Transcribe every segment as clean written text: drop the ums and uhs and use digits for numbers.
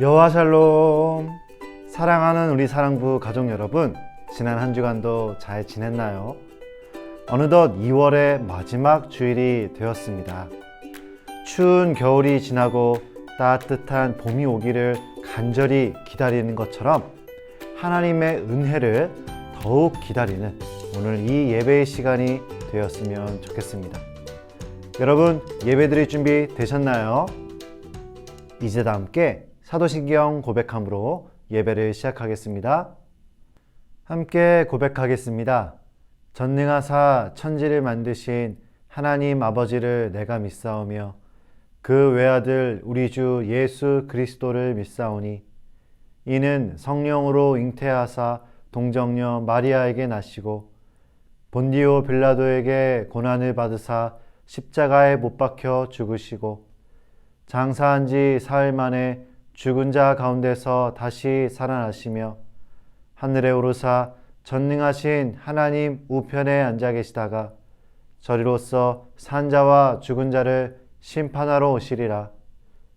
여호와 샬롬. 사랑하는 우리 사랑부 가족 여러분, 지난 한 주간도 잘 지냈나요? 어느덧 2월의 마지막 주일이 되었습니다. 추운 겨울이 지나고 따뜻한 봄이 오기를 간절히 기다리는 것처럼 하나님의 은혜를 더욱 기다리는 오늘 이 예배의 시간이 되었으면 좋겠습니다. 여러분, 예배드릴 준비 되셨나요? 이제 다 함께 사도신경 고백함으로 예배를 시작하겠습니다. 함께 고백하겠습니다. 전능하사 천지를 만드신 하나님 아버지를 내가 믿사오며 그 외아들 우리 주 예수 그리스도를 믿사오니 이는 성령으로 잉태하사 동정녀 마리아에게 나시고 본디오 빌라도에게 고난을 받으사 십자가에 못 박혀 죽으시고 장사한 지 사흘 만에 죽은 자 가운데서 다시 살아나시며 하늘에 오르사 전능하신 하나님 우편에 앉아 계시다가 저리로서 산 자와 죽은 자를 심판하러 오시리라.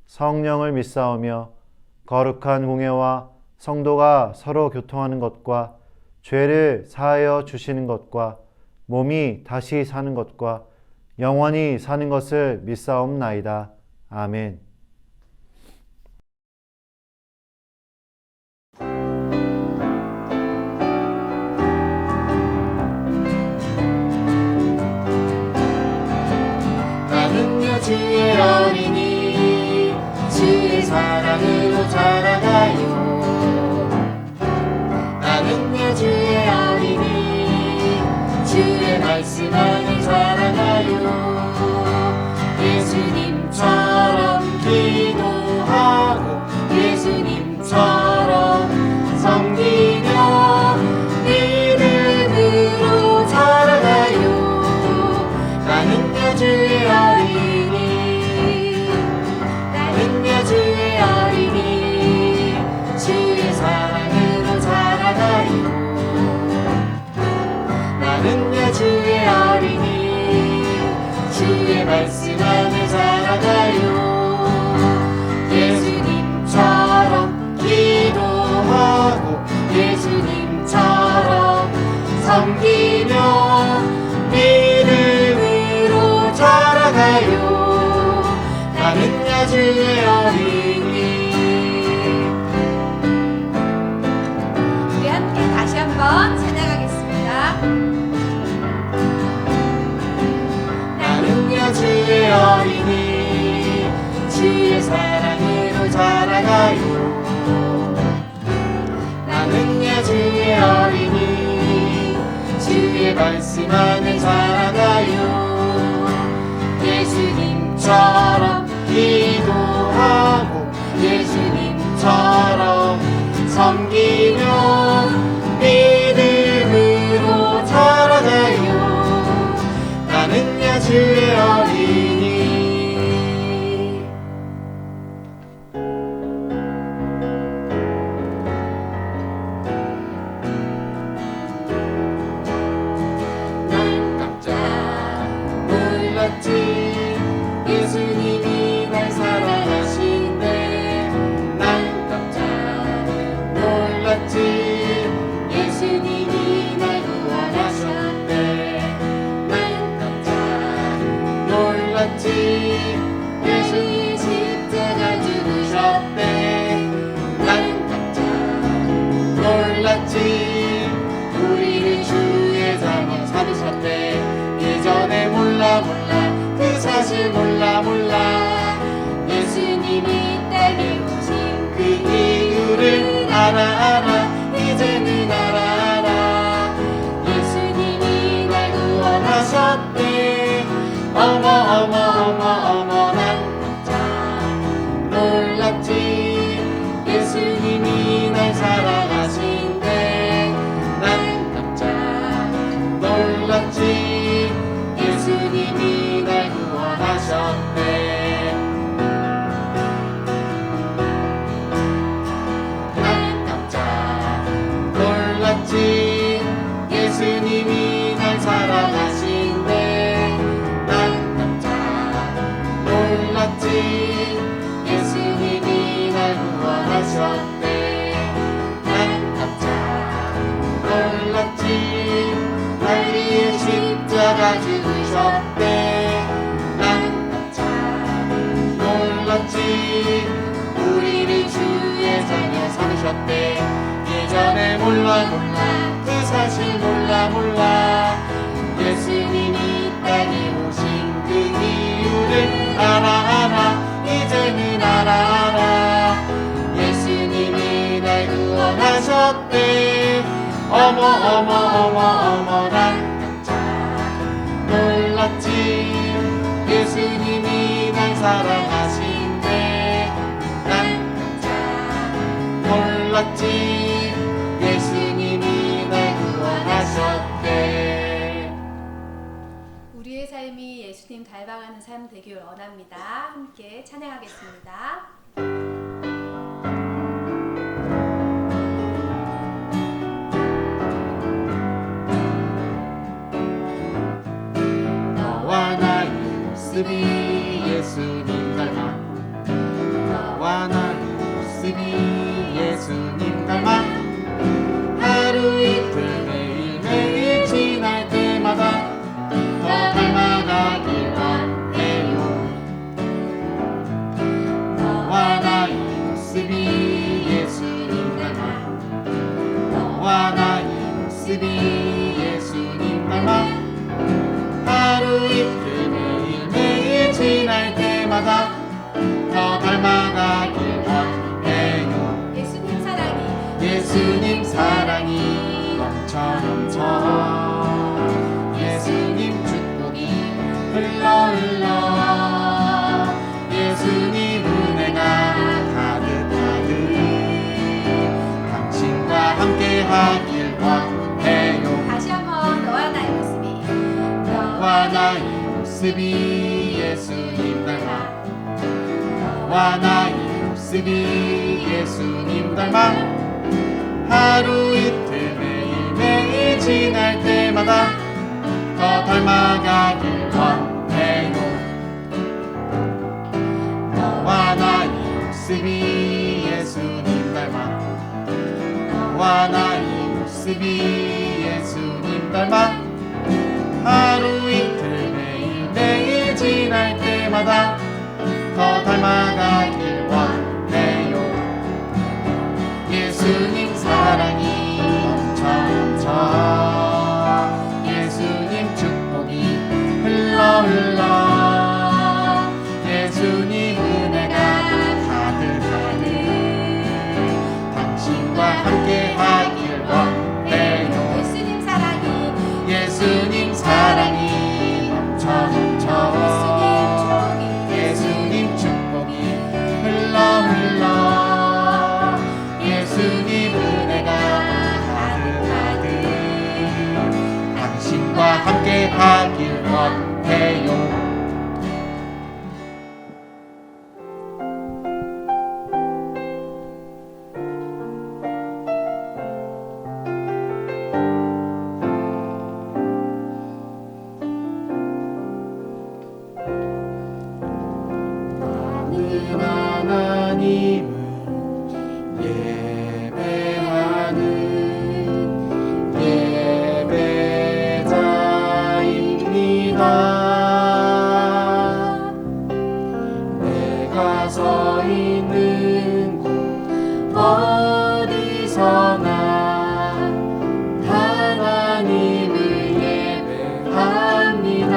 성령을 믿사오며 거룩한 공예와 성도가 서로 교통하는 것과 죄를 사하여 주시는 것과 몸이 다시 사는 것과 영원히 사는 것을 믿사옵나이다. 아멘. 주의 어린이 주의 사랑으로 자라가요. 나는요 주의 어린이 주의 말씀 안에 자라가요. 예수님처럼 기도하고 예수님처럼 섬기며 믿음으로 자라가요. 나는요 주의 어린이 주의 어린이 주의 사랑으로 자라가요. 나는요 주의 어린이 주의 말씀 안에 자라가요. 예수님처럼 기도하고 예수님처럼 섬기며 믿음으로 자라가요. 나는요 주의 어린이. 우리 함께 다시 한번 찬양하겠습니다. 나는요 주의 어린이 주의 사랑으로 자라가요. 나는요 주의 어린이 주의 말씀 안에 자라가요. 예수님처럼 기도하고 예수님처럼 섬기며 믿음으로 자라가요. 나는요 주의 어린이. 난 깜짝 놀랐지. 예수님이 날 사랑하신대. 난 깜짝 놀랐지. 예수님이 날 구원하셨대. 난 깜짝 놀랐지. 예수님이 십자가 죽으셨대. 난 깜짝 놀랐지. 우리를 주의 자녀 삼으셨대. 예전에 몰라 그 사실 몰라 예수님이 딸기 오신 그 이유를 알아 이제는 알아. 예수님이 날 구원하셨대. 어머 난 깜짝 놀랐지. 예수님이 날 사랑하신대. 난 깜짝 놀랐지. 예수님이 날 구원하셨네. 난 깜짝 놀랐지. 예수님이 날 사랑하신대. 난 깜짝 몰라 그 사실 몰라 예수님이 땅에 오신 그 이유를 알아 이제는 알아 예수님이 날 구원하셨대 어머 난 깜짝 놀랐지 예수님이 날 사랑하신대 난 깜짝 놀랐지 예수님이 날 구원하셨대. 우리의 삶이 예수님 닮아가는 삶 되길 원합니다. 함께 찬양하겠습니다. 너와 나의 모습이 예수님 닮아 너와 나의 모습이 예수님 닮아 하루 이틀 매일 지날 때마다 더 닮아가길 원해요 너와 나의 모습이 예수님 닮아 너와 나의 모습이 예수님 닮아 하루 이틀 매일 지날 때마다 더 닮아가길 원해요 예수님 사랑이 넘쳐 예수님 축복이 흘러 예수님 은혜가 가득 당신과 함께하길 원해요 다시 한번 너와 나의 모습이 너와 나의 모습이 예수님 닮아 너와 나의 모습이 예수님 닮아 하루 이틀 매일 지날 때마다 더 닮아가길 원해요 너와 나의 모습이 예수님 닮아 너와 나의 모습이 예수님 닮아 하루 이틀 매일 지날 때마다 더 닮아가길 원해요 예수님 사랑이 넘쳐 예수님 축복이 흘러 예수님 은혜가 가득 당신과 함께하길 원해요 예수님 사랑이 넘쳐 예수님 축복이 흘러 예수님 은혜가 가득 당신과 함께하길 원해요 하나님을 예배하는 예배자입니다. 내가 서 있는 곳 어디서나 하나님을 예배합니다.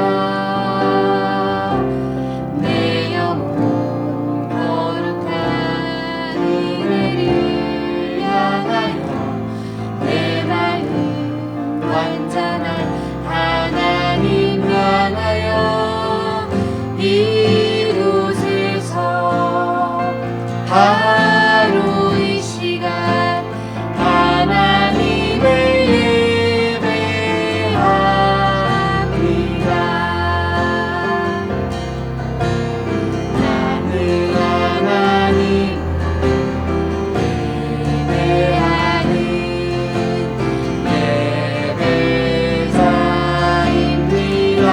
바로 이 시간 하나님을 예배합니다. 나는 하나님 예배하는 예배자입니다.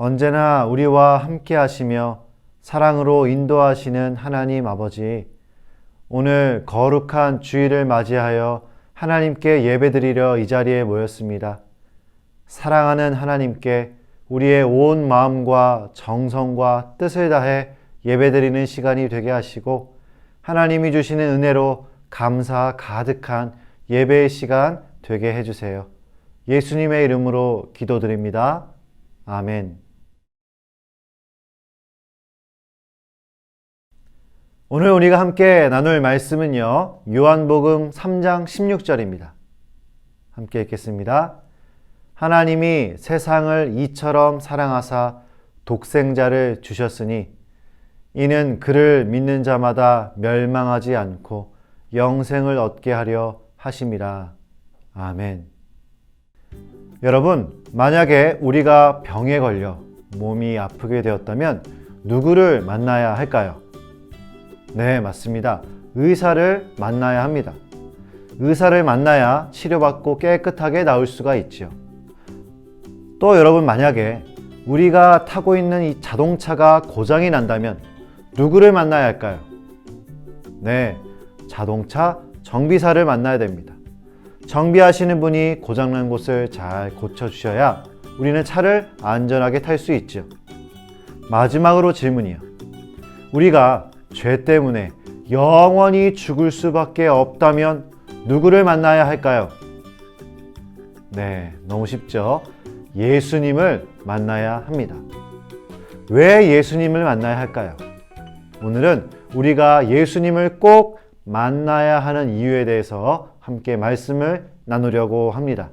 언제나 우리와 함께 하시며 사랑으로 인도하시는 하나님 아버지, 오늘 거룩한 주일을 맞이하여 하나님께 예배드리려 이 자리에 모였습니다. 사랑하는 하나님께 우리의 온 마음과 정성과 뜻을 다해 예배드리는 시간이 되게 하시고, 하나님이 주시는 은혜로 감사 가득한 예배의 시간 되게 해주세요. 예수님의 이름으로 기도드립니다. 아멘. 오늘 우리가 함께 나눌 말씀은요, 요한복음 3장 16절입니다. 함께 읽겠습니다. 하나님이 세상을 이처럼 사랑하사 독생자를 주셨으니 이는 그를 믿는 자마다 멸망하지 않고 영생을 얻게 하려 하심이라. 아멘. 여러분, 만약에 우리가 병에 걸려 몸이 아프게 되었다면 누구를 만나야 할까요? 네, 맞습니다. 의사를 만나야 합니다. 의사를 만나야 치료받고 깨끗하게 나을 수가 있지요. 또 여러분, 만약에 우리가 타고 있는 이 자동차가 고장이 난다면 누구를 만나야 할까요? 네, 자동차 정비사를 만나야 됩니다. 정비하시는 분이 고장난 곳을 잘 고쳐주셔야 우리는 차를 안전하게 탈 수 있죠. 마지막으로 질문이요. 우리가 죄 때문에 영원히 죽을 수밖에 없다면 누구를 만나야 할까요? 네, 너무 쉽죠? 예수님을 만나야 합니다. 왜 예수님을 만나야 할까요? 오늘은 우리가 예수님을 꼭 만나야 하는 이유에 대해서 함께 말씀을 나누려고 합니다.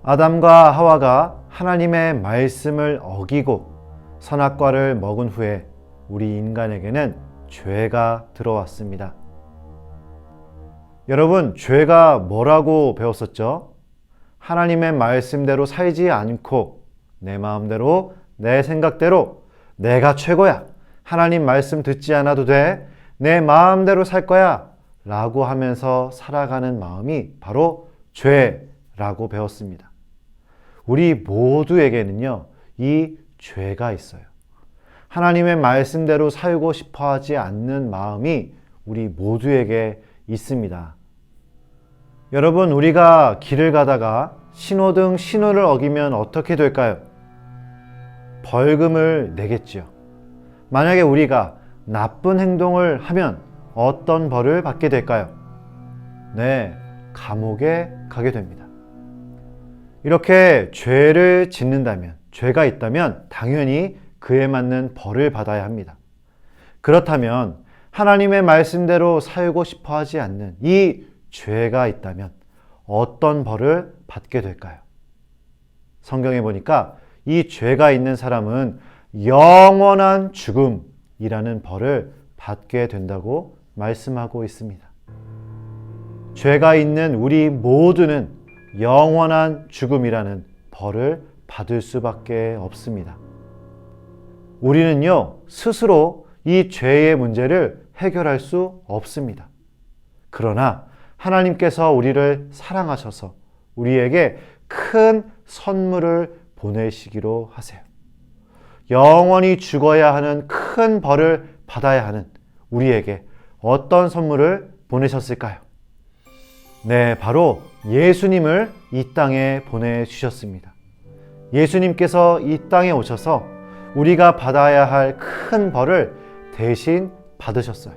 아담과 하와가 하나님의 말씀을 어기고 선악과를 먹은 후에 우리 인간에게는 죄가 들어왔습니다. 여러분, 죄가 뭐라고 배웠었죠? 하나님의 말씀대로 살지 않고 내 마음대로, 내 생각대로 내가 최고야, 하나님 말씀 듣지 않아도 돼, 내 마음대로 살 거야 라고 하면서 살아가는 마음이 바로 죄라고 배웠습니다. 우리 모두에게는요, 이 죄가 있어요. 하나님의 말씀대로 살고 싶어 하지 않는 마음이 우리 모두에게 있습니다. 여러분, 우리가 길을 가다가 신호등 신호를 어기면 어떻게 될까요? 벌금을 내겠지요. 만약에 우리가 나쁜 행동을 하면 어떤 벌을 받게 될까요? 네, 감옥에 가게 됩니다. 이렇게 죄를 짓는다면, 죄가 있다면 당연히 그에 맞는 벌을 받아야 합니다. 그렇다면 하나님의 말씀대로 살고 싶어 하지 않는 이 죄가 있다면 어떤 벌을 받게 될까요? 성경에 보니까 이 죄가 있는 사람은 영원한 죽음이라는 벌을 받게 된다고 말씀하고 있습니다. 죄가 있는 우리 모두는 영원한 죽음이라는 벌을 받을 수밖에 없습니다. 우리는요, 스스로 이 죄의 문제를 해결할 수 없습니다. 그러나 하나님께서 우리를 사랑하셔서 우리에게 큰 선물을 보내시기로 하세요. 영원히 죽어야 하는 큰 벌을 받아야 하는 우리에게 어떤 선물을 보내셨을까요? 네, 바로 예수님을 이 땅에 보내주셨습니다. 예수님께서 이 땅에 오셔서 우리가 받아야 할 큰 벌을 대신 받으셨어요.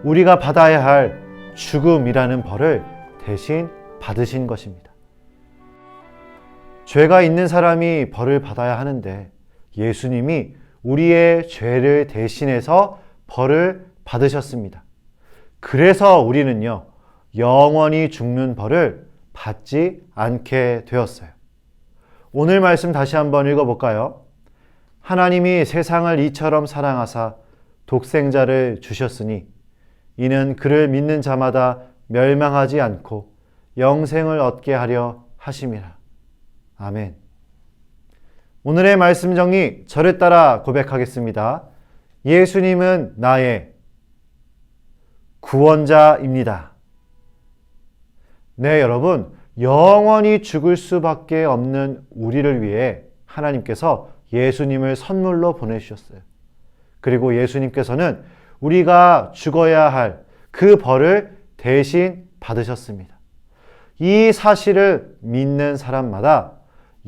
우리가 받아야 할 죽음이라는 벌을 대신 받으신 것입니다. 죄가 있는 사람이 벌을 받아야 하는데 예수님이 우리의 죄를 대신해서 벌을 받으셨습니다. 그래서 우리는요, 영원히 죽는 벌을 받지 않게 되었어요. 오늘 말씀 다시 한번 읽어볼까요? 하나님이 세상을 이처럼 사랑하사 독생자를 주셨으니 이는 그를 믿는 자마다 멸망하지 않고 영생을 얻게 하려 하심이라. 아멘. 오늘의 말씀 정리, 저를 따라 고백하겠습니다. 예수님은 나의 구원자입니다. 네, 여러분, 영원히 죽을 수밖에 없는 우리를 위해 하나님께서 예수님을 선물로 보내주셨어요. 그리고 예수님께서는 우리가 죽어야 할 그 벌을 대신 받으셨습니다. 이 사실을 믿는 사람마다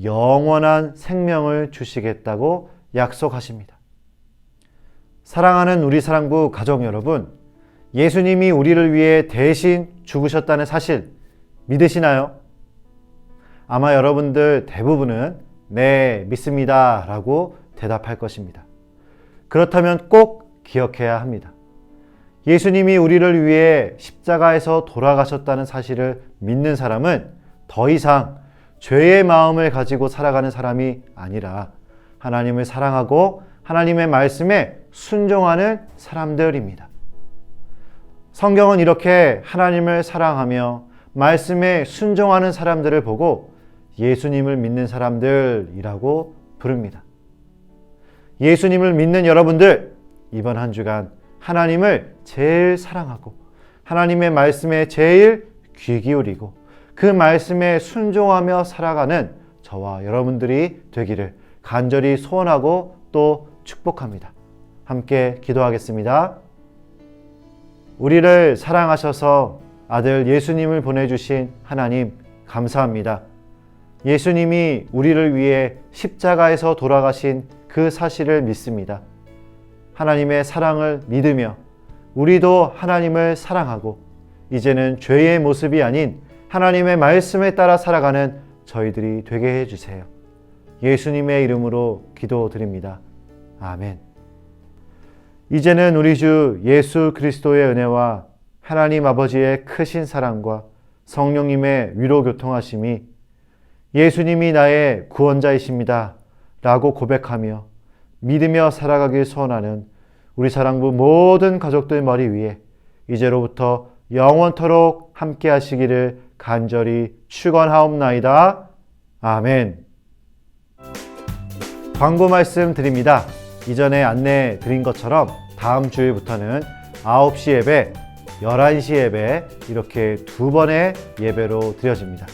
영원한 생명을 주시겠다고 약속하십니다. 사랑하는 우리 사랑부 가족 여러분, 예수님이 우리를 위해 대신 죽으셨다는 사실 믿으시나요? 아마 여러분들 대부분은 네, 믿습니다 라고 대답할 것입니다. 그렇다면 꼭 기억해야 합니다. 예수님이 우리를 위해 십자가에서 돌아가셨다는 사실을 믿는 사람은 더 이상 죄의 마음을 가지고 살아가는 사람이 아니라 하나님을 사랑하고 하나님의 말씀에 순종하는 사람들입니다. 성경은 이렇게 하나님을 사랑하며 말씀에 순종하는 사람들을 보고 예수님을 믿는 사람들이라고 부릅니다. 예수님을 믿는 여러분들, 이번 한 주간 하나님을 제일 사랑하고 하나님의 말씀에 제일 귀 기울이고 그 말씀에 순종하며 살아가는 저와 여러분들이 되기를 간절히 소원하고 또 축복합니다. 함께 기도하겠습니다. 우리를 사랑하셔서 아들 예수님을 보내주신 하나님 감사합니다. 예수님이 우리를 위해 십자가에서 돌아가신 그 사실을 믿습니다. 하나님의 사랑을 믿으며 우리도 하나님을 사랑하고 이제는 죄의 모습이 아닌 하나님의 말씀에 따라 살아가는 저희들이 되게 해주세요. 예수님의 이름으로 기도드립니다. 아멘. 이제는 우리 주 예수 그리스도의 은혜와 하나님 아버지의 크신 사랑과 성령님의 위로 교통하심이 예수님이 나의 구원자이십니다 라고 고백하며 믿으며 살아가길 소원하는 우리 사랑부 모든 가족들 머리 위에 이제로부터 영원토록 함께 하시기를 간절히 축원하옵나이다. 아멘. 광고 말씀 드립니다. 이전에 안내 드린 것처럼 다음 주일부터는 9시 예배, 11시 예배 이렇게 두 번의 예배로 드려집니다.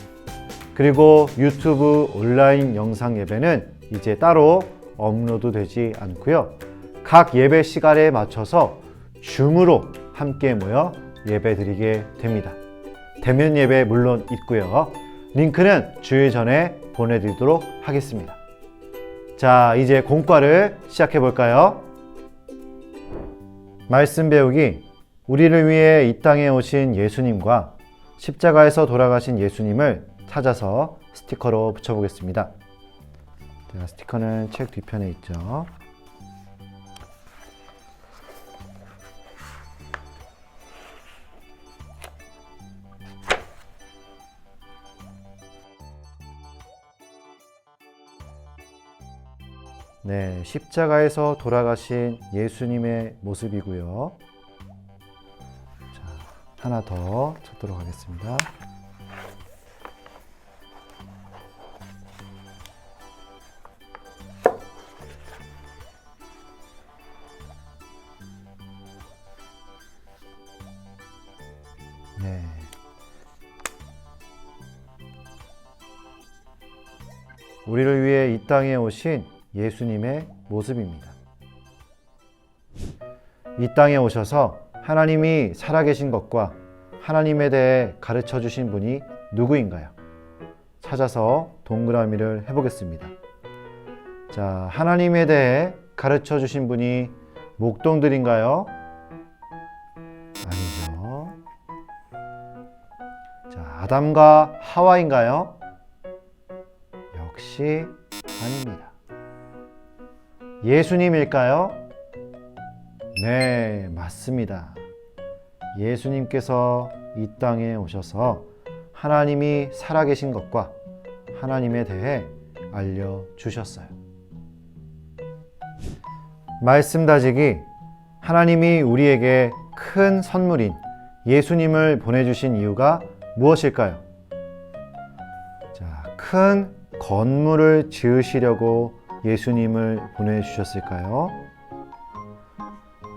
그리고 유튜브 온라인 영상 예배는 이제 따로 업로드 되지 않고요. 각 예배 시간에 맞춰서 줌으로 함께 모여 예배 드리게 됩니다. 대면 예배 물론 있고요. 링크는 주일 전에 보내드리도록 하겠습니다. 자, 이제 공과를 시작해 볼까요? 말씀 배우기, 우리를 위해 이 땅에 오신 예수님과 십자가에서 돌아가신 예수님을 찾아서 스티커로 붙여보겠습니다. 자, 스티커는 책 뒤편에 있죠. 네, 십자가에서 돌아가신 예수님의 모습이고요. 자, 하나 더 찾도록 하겠습니다. 네. 우리를 위해 이 땅에 오신 예수님의 모습입니다. 이 땅에 오셔서 하나님이 살아계신 것과 하나님에 대해 가르쳐 주신 분이 누구인가요? 찾아서 동그라미를 해보겠습니다. 자, 하나님에 대해 가르쳐 주신 분이 목동들인가요? 아니죠. 자, 아담과 하와인가요? 역시 아닙니다. 예수님일까요? 네, 맞습니다. 예수님께서 이 땅에 오셔서 하나님이 살아계신 것과 하나님에 대해 알려주셨어요. 말씀 다지기, 하나님이 우리에게 큰 선물인 예수님을 보내주신 이유가 무엇일까요? 자, 큰 건물을 지으시려고 예수님을 보내주셨을까요?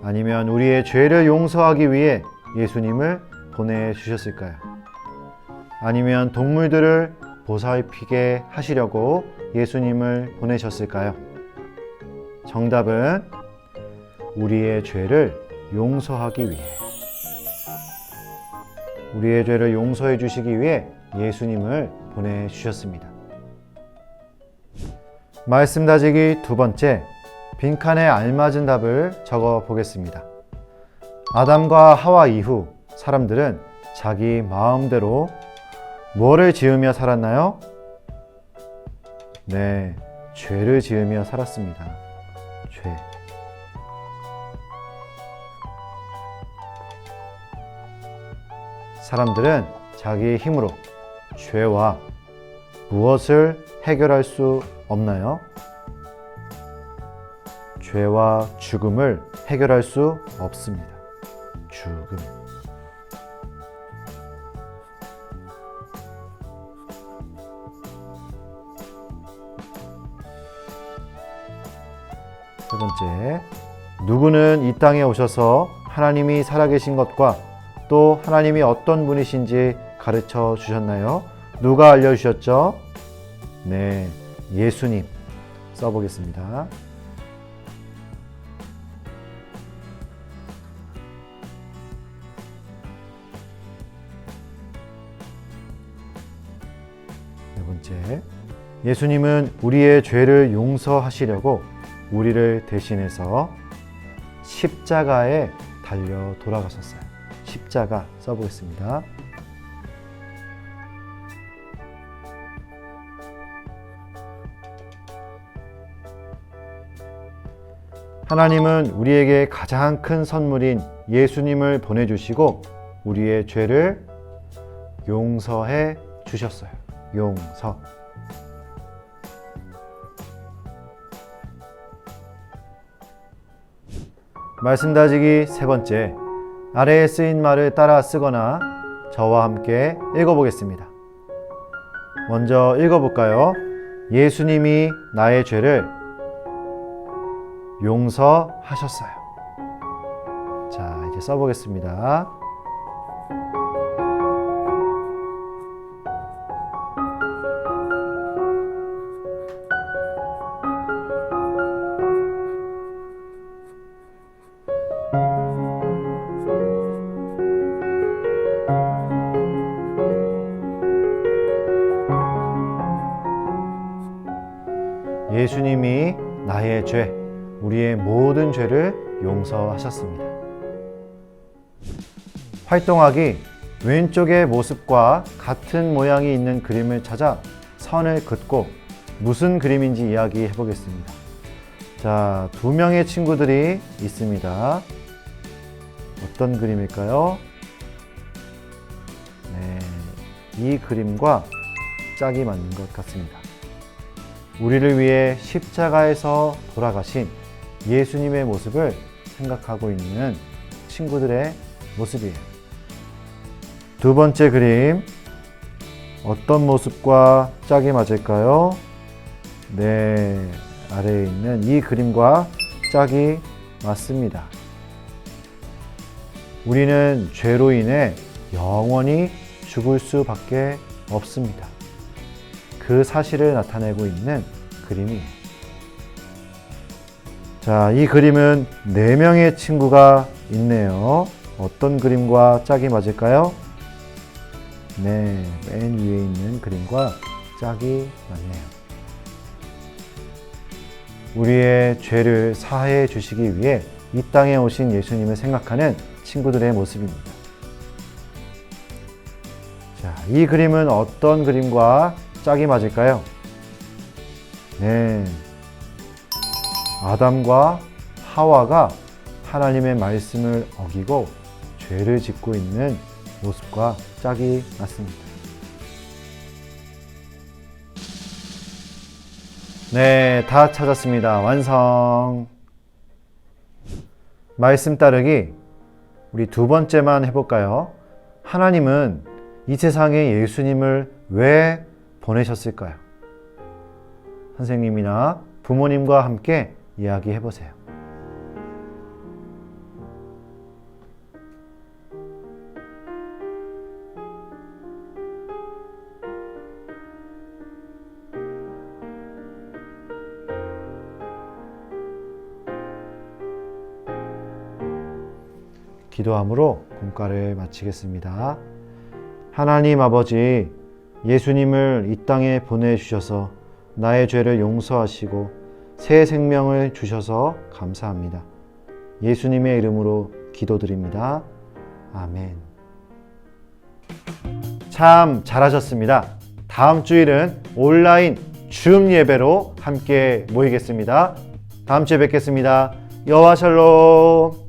아니면 우리의 죄를 용서하기 위해 예수님을 보내주셨을까요? 아니면 동물들을 보살피게 하시려고 예수님을 보내셨을까요? 정답은 우리의 죄를 용서하기 위해, 우리의 죄를 용서해 주시기 위해 예수님을 보내주셨습니다. 말씀 다지기 두 번째, 빈칸에 알맞은 답을 적어 보겠습니다. 아담과 하와 이후 사람들은 자기 마음대로 뭐를 지으며 살았나요? 네, 죄를 지으며 살았습니다. 죄. 사람들은 자기의 힘으로 죄와 무엇을 해결할 수 없나요? 죄와 죽음을 해결할 수 없습니다. 죽음. 세 번째, 누구는 이 땅에 오셔서 하나님이 살아계신 것과 또 하나님이 어떤 분이신지 가르쳐 주셨나요? 누가 알려주셨죠? 네, 예수님. 써보겠습니다. 네 번째, 예수님은 우리의 죄를 용서하시려고 우리를 대신해서 십자가에 달려 돌아가셨어요. 십자가 써보겠습니다. 하나님은 우리에게 가장 큰 선물인 예수님을 보내주시고 우리의 죄를 용서해 주셨어요. 용서. 말씀 다지기 세 번째, 아래에 쓰인 말을 따라 쓰거나 저와 함께 읽어보겠습니다. 먼저 읽어볼까요? 예수님이 나의 죄를 용서하셨어요. 자, 이제 써보겠습니다. 예수님이 나의 죄, 우리의 모든 죄를 용서하셨습니다. 활동하기, 왼쪽의 모습과 같은 모양이 있는 그림을 찾아 선을 긋고 무슨 그림인지 이야기해 보겠습니다. 자, 두 명의 친구들이 있습니다. 어떤 그림일까요? 네, 이 그림과 짝이 맞는 것 같습니다. 우리를 위해 십자가에서 돌아가신 예수님의 모습을 생각하고 있는 친구들의 모습이에요. 두 번째 그림, 어떤 모습과 짝이 맞을까요? 네, 아래에 있는 이 그림과 짝이 맞습니다. 우리는 죄로 인해 영원히 죽을 수밖에 없습니다. 그 사실을 나타내고 있는 그림이에요. 자, 이 그림은 4명의 친구가 있네요. 어떤 그림과 짝이 맞을까요? 네, 맨 위에 있는 그림과 짝이 맞네요. 우리의 죄를 사해 주시기 위해 이 땅에 오신 예수님을 생각하는 친구들의 모습입니다. 자, 이 그림은 어떤 그림과 짝이 맞을까요? 네, 아담과 하와가 하나님의 말씀을 어기고 죄를 짓고 있는 모습과 짝이 맞습니다. 네, 다 찾았습니다. 완성. 말씀 따르기, 우리 두 번째만 해볼까요? 하나님은 이 세상에 예수님을 왜 보내셨을까요? 선생님이나 부모님과 함께 이야기해 보세요. 기도함으로 공과를 마치겠습니다. 하나님 아버지, 예수님을 이 땅에 보내주셔서 나의 죄를 용서하시고 새 생명을 주셔서 감사합니다. 예수님의 이름으로 기도드립니다. 아멘. 참 잘하셨습니다. 다음 주일은 온라인 줌 예배로 함께 모이겠습니다. 다음 주에 뵙겠습니다. 여호와 샬롬.